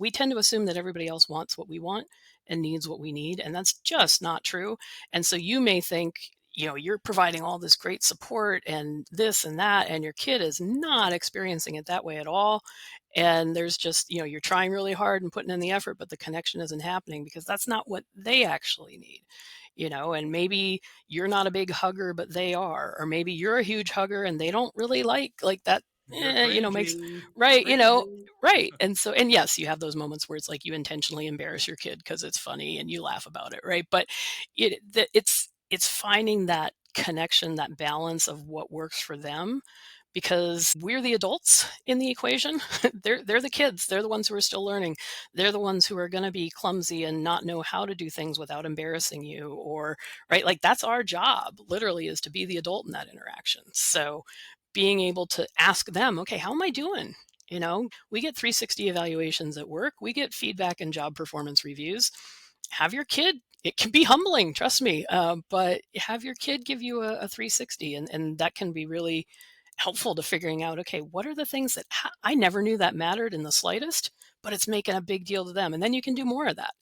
we tend to assume that everybody else wants what we want and needs what we need, and that's just not true. And so you may think, you're providing all this great support and this and that, and your kid is not experiencing it that way at all. And there's just, you're trying really hard and putting in the effort, but the connection isn't happening because that's not what they actually need. And maybe you're not a big hugger, but they are, or maybe you're a huge hugger and they don't really like that. You're Makes cringing. right, Cringing. right. And so, and yes, you have those moments where it's like you intentionally embarrass your kid because it's funny and you laugh about it, right? But it's finding that connection, that balance of what works for them, because we're the adults in the equation. They're the kids. They're the ones who are still learning. They're the ones who are going to be clumsy and not know how to do things without embarrassing you, or right, like that's our job literally, is to be the adult in that interaction. So being able to ask them, okay, how am I doing? We get 360 evaluations at work. We get feedback and job performance reviews. Have your kid, it can be humbling, trust me, but have your kid give you a 360, and that can be really helpful to figuring out, okay, what are the things that I never knew that mattered in the slightest, but it's making a big deal to them. And then you can do more of that.